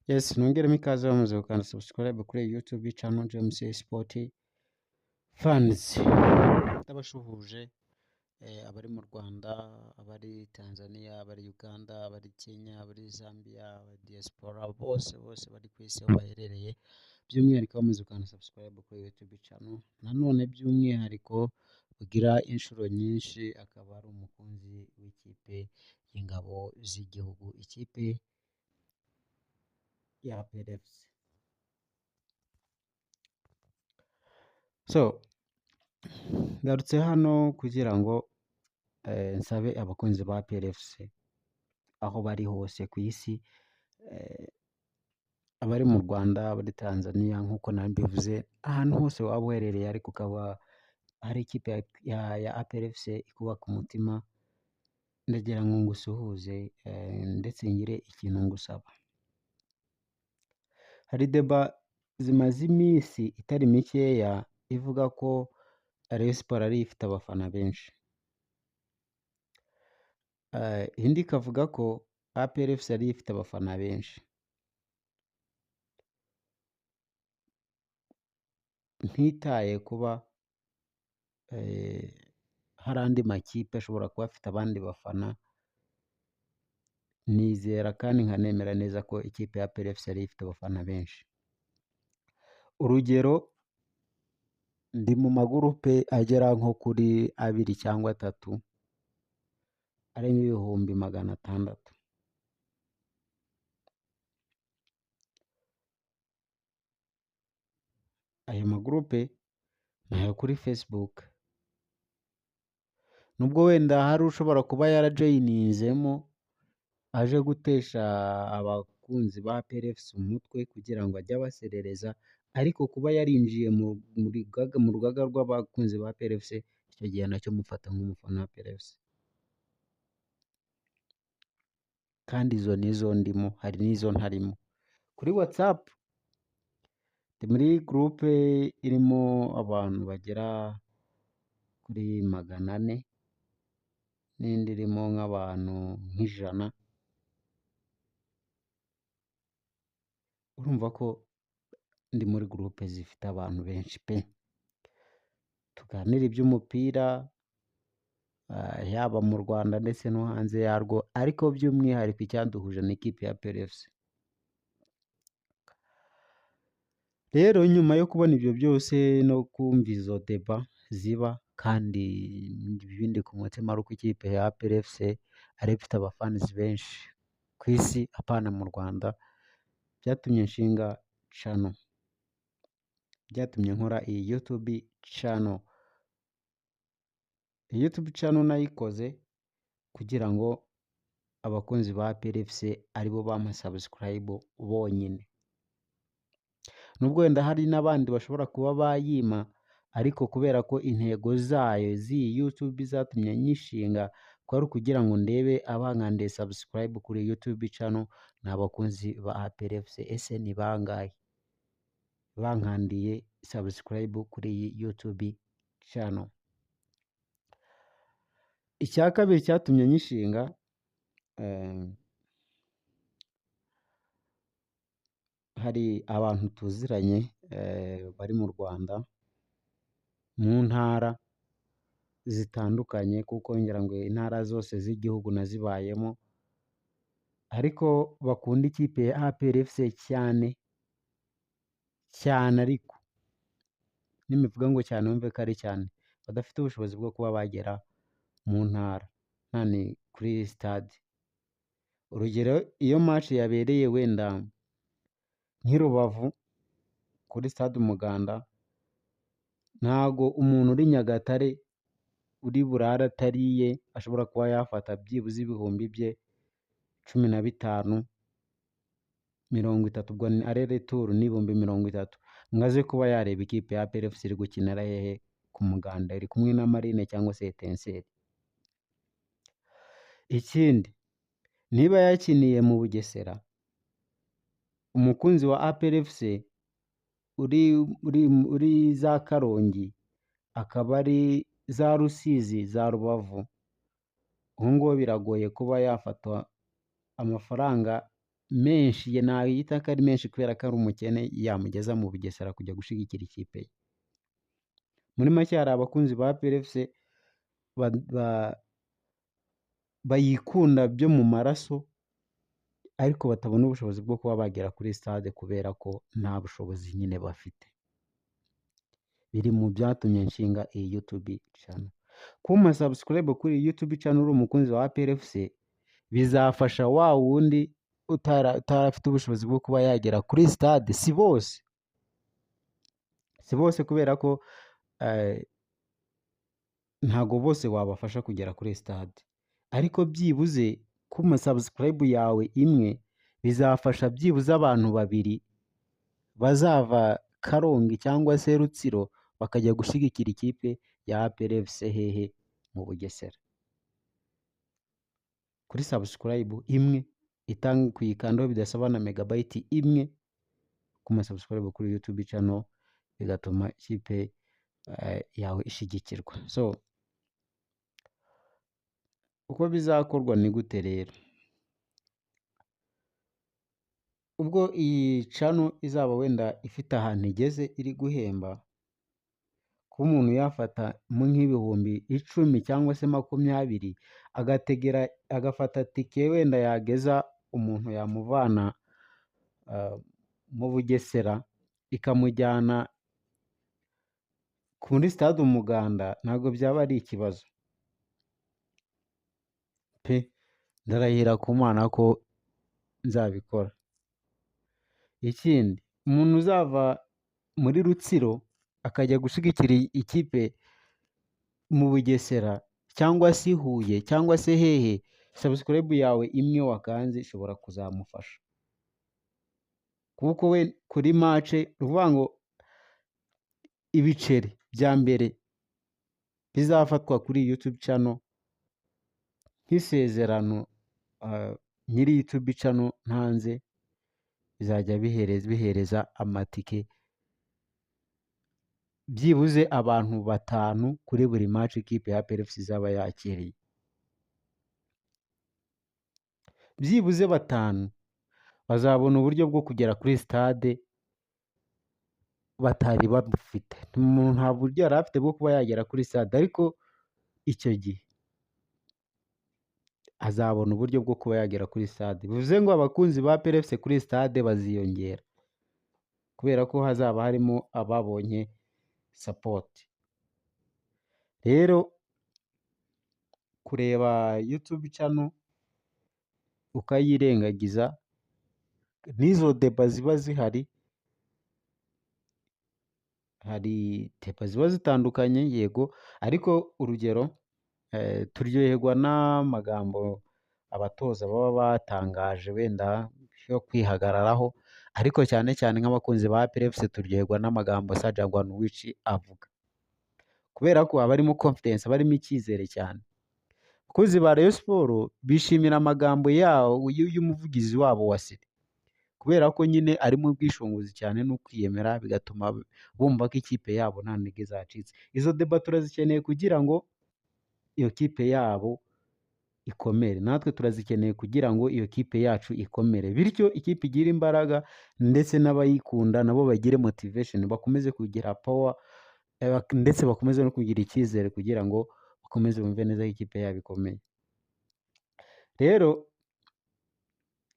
Yes, nongeremo ikaze bamaze gukanda subscribe kuri YouTube channel James Sport Fans. Ndabashuhuje abari mu Rwanda, abari Tanzania, abari Uganda, abari Kenya, abari Zambia, abari diaspora bose bari ku isi aho baherereye. By'umwihariko bamaze gukanda subscribe kuri YouTube channel. Nanone by'umwihariko ugira inshuro nyinshi akaba ari umukunzi w'ikipe y'ingabo z'igihugu, ikipe ya PRFC. So ngarutse hano kugira ngo nsabe abakunzi ba PRFC aho bari hose ku isi, abari mu Rwanda, abari Tanzania, nk'uko nabivuze, ahantu hose waba uherereye ariko ukaba hari ikipe ya PRFC ikubaka umutima, ndagira ngo ngusuhuze ndetse ngire ikintu ngusaba. Hari deba zimaze iminsi itari mikeya ivuga ko Rayon Sports ari ifite abafana benshi, indi ikavuga ko APRFC ari ifite abafana benshi. Ntitaye kuba hari andi makipe ashobora kuba afite abandi bafana, nizera kandi nkanemera neza ko ikipe ya PRFC ari ifite abafana benshi. Urugero, ndi mu magurupe agera nko kuri 2 cyangwa 3 arimo ibihumbi 600. Ayo magurupe nayo kuri Facebook, nubwo wenda hari ushobora kuba yarajoyinizemo aje gutesha abakunzi ba PRFC umutwe kugira ngo ajye abaserereza, ariko kuba yarinjiye mu rugaga rw'abakunzi ba PRFC, icyo gihe nacyo mufata nk'umufana wa PRFC. Kandi izo nizo ndimo, hari n'izo ntarimo. Kuri WhatsApp ndi muri groupe irimo abantu bagera kuri 400 n'indi irimo nk'abantu nk'ijana. Urumva ko ndi muri groupe zifite abantu benshi pe. Tuganira iby'umupira yaba mu Rwanda ndetse no hanze yarwo, ariko by'umwihariko icyaduhuje n'ikipe ya PRFC. Rero nyuma yo kubona ibyo byose no kumva izo deba ziba, kandi ibindi ku mutima ari uko ikipe ya PRFC ari ifite abafans benshi ku isi apana mu Rwanda, byatumye nshinga channel, byatumye nkora iyi YouTube channel. YouTube channel nayikoze kugira ngo abakunzi ba PRFC aribo bampa subscribe bonyine. Nubwo wenda hari n'abandi bashobora kuba bayima, ariko kubera ko intego zayo z'iyi YouTube zatumye nyishinga kwari kugira ngo ndebe abankandiye subscribe kuri YouTube channel ni abakunzi ba PRFC. Ese ni bangahe bankandiye subscribe kuri iyi YouTube channel? Icya kabiri cyatumye nyishinga, hari abantu tuziranye bari mu Rwanda mu ntara zitandukanye, kuko ngira ngo intara zose z'igihugu nazibayemo, ariko bakunda ikipe ya APRFC cyane cyane, ariko nimivuga ngo cyane wumve ko ari cyane, badafite ubushobozi bwo kuba bagera mu ntara nani kuri stade. Urugero, iyo match yabereye wenda nk'Irubavu kuri stade Umuganda, ntago umuntu uri Nyagatare uri burara atariye ashobora kuba yafata byibuze ibihumbi bye 15, 30, ubwo ari retour n'ibihumbi 30, ngaze kuba yareba ikipe ya PRFC iri gukinira hehe ku Muganda, iri kumwe na Marine cyangwa se Etincelle. Ikindi, niba yakiniye mu Bugesera, umukunzi wa APRFC uri za Karongi, akaba ari za Rusizi, za Rubavu, ubu ngubu biragoye kuba yafatwa amafaranga menshi nayita ko ari menshi kubera ko ari umukene yamugeza mu Bugesera kujya gushigikira ikipe ye. Muri make hari abakunzi ba APR FC bayikunda byo mu maraso ariko batabona ubushobozi bwo kuba bagera kuri stade kubera ko nta bushobozi nyine bafite. Biri mu byatumye nshinga iyi YouTube channel. Kuma subscribe kuri iyi YouTube channel uri umukunzi wa APR FC bizafasha wa wundi utarafite ubushobozi bwo kuba yagera kuri stade. Si bose kubera ko ntago bose wabafasha kugera kuri stade, ariko byibuze kuma subscribe yawe imwe bizafasha byibuze abantu babiri bazava Karongi cyangwa se Rutsiro bakajya gushigikira ikipe ya APR FC hehe mu Bugesera. Kuri subscribe imwe itanga kuyikandaho bidasaba na megabyte imwe, kuma subscribe kuri YouTube channel bigatuma ikipe yawe ishigikirwa. So uko bizakorwa ni gute rero? Ubwo iyi channel izaba wenda ifite ahantu igeze iri guhemba, kuba umuntu yafata nk'ibihumbi 10 cyangwa se 20 agafata tike wenda yageza umuntu yamuvana mu Bugesera ikamujyana kuri stade Umuganda, ntabwo byaba ari ikibazo pe. Ndarahira ku Mana ko nzabikora. Ikindi, umuntu uzava muri Rutsiro akajya gushigikira ikipe mu Bugesera cyangwa se Huye cyangwa se hehe, subscribe yawe imwe wakanze ishobora kuzamufasha, kuko we kuri match uvuga ngo ibiceri bya mbere bizafatwa kuri YouTube channel nk'isezerano nyiri YouTube channel ntanze, bizajya bihereza amatike byibuze abantu 5 kuri buri match ikipe ya APR FC izaba yakiriye. Byibuze 5 bazabona uburyo bwo kugera kuri stade batari bafite. Umuntu nta buryo yari afite bwo kuba yagera kuri stade, ariko icyo gihe azabona uburyo bwo kuba yagera kuri stade. Bivuze ngo abakunzi ba APR FC kuri stade baziyongera kubera ko hazaba harimo ababonye support. Rero kureba YouTube channel ukayirengagiza n'izo deba ziba zihari, hari deba ziba zitandukanye yego, ariko urugero turyoherwa n'amagambo abatoza baba batangaje wenda yo kwihagararaho, ariko cyane cyane nk'abakunzi ba APR FC turyoherwa n'amagambo Sajagwanuwici avuga, kubera ko aba arimo confidence, aba arimo icyizere cyane. Abakunzi ba Rayon Sport bishimira amagambo y'umuvugizi wabo wa Siri, kubera ko nyine arimo ubwishongozi cyane no kwiyemera, bigatuma bumva ko ikipe yabo nta ntege zacitse. Izo deba turazikeneye kugira ngo iyo kipe yabo ikomere, natwe turazikeneye kugira ngo iyo kipe yacu ikomere, bityo ikipe igira imbaraga ndetse n'abayikunda nabo bagire motivation, bakomeze kugira power ndetse bakomeze no kugira icyizere kugira ngo bakomeze bumve neza ko ikipe yabo ikomeye. Rero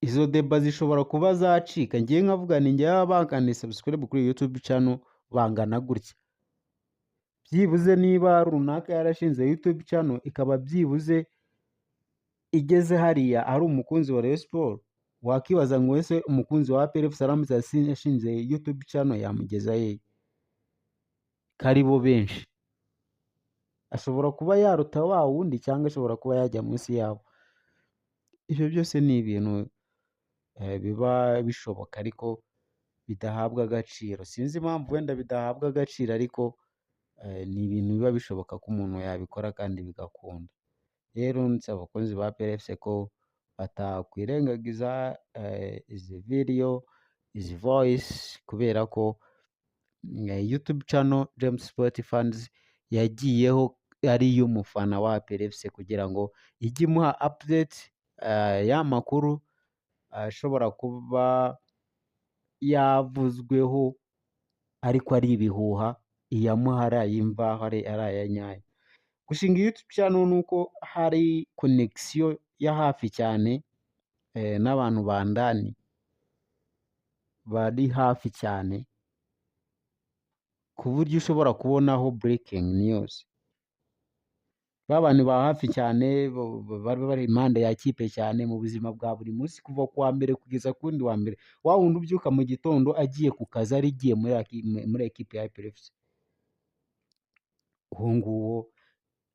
izo deba zishobora kuba zacika, ngiye nkavuga ni njye bagane subscribe kuri YouTube channel bangana gutya, byibuze niba runaka yarashinze YouTube channel ikaba byibuze igeze hariya ari umukunzi wa Rayon Sport, wakibaza ngo ese umukunzi wa APR FC aramutse yashinze YouTube channel yamugeza he? Karibo benshi, ashobora kuba yaruta wa wundi cyangwa ashobora kuba yajya munsi yabo. Ibyo byose ni ibintu biba bishoboka ariko bidahabwa agaciro. Sinzi impamvu wenda bidahabwa agaciro, ariko ni ibintu biba bishoboka ko umuntu yabikora kandi bigakunda. Rero nsaba abakunzi ba APR FC ko batakwirengagiza izi video, izi voice, kubera ko YouTube channel James Sport Fans yagiyeho ari iy'umufana wa APR FC kugira ngo ijye imuha update y'amakuru ashobora kuba yavuzweho ariko ari ibihuha, iyamuha ari ay'imvaho ari aya nyayo. Gushinga YouTube channel ni uko hari connection ya hafi cyane n'abantu ba ndani bari hafi cyane, ku buryo ushobora kubonaho breaking news. Ba bantu ba hafi cyane bari bari impande ya kipe cyane mu buzima bwa buri munsi, kuva ku wa mbere kugeza ku wundi wa mbere. Wa wundi ubyuka mu gitondo agiye ku kazi, arigiye muri ekipe ya APR FC, uwo nguwo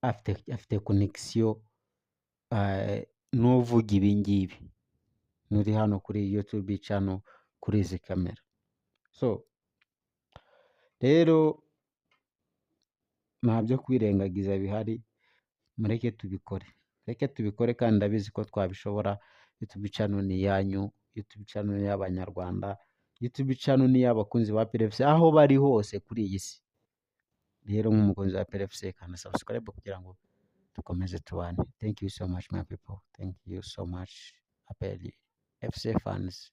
afite connection n'uvuga ibi ngibi n'uri hano kuri YouTube channel kuri izi kamera. So rero nta byo kwirengagiza bihari, mureke tubikore kandi ndabizi ko twabishobora. YouTube channel ni iyanyu, YouTube channel ni iy'Abanyarwanda, YouTube channel ni iy'abakunzi ba APR FC aho bari hose kuri iyi si. Rero nk'umukunzi wa APR FC kanda subscribe kugira ngo dukomeze tubane. Thank you so much my people. Thank you so much APR FC fans.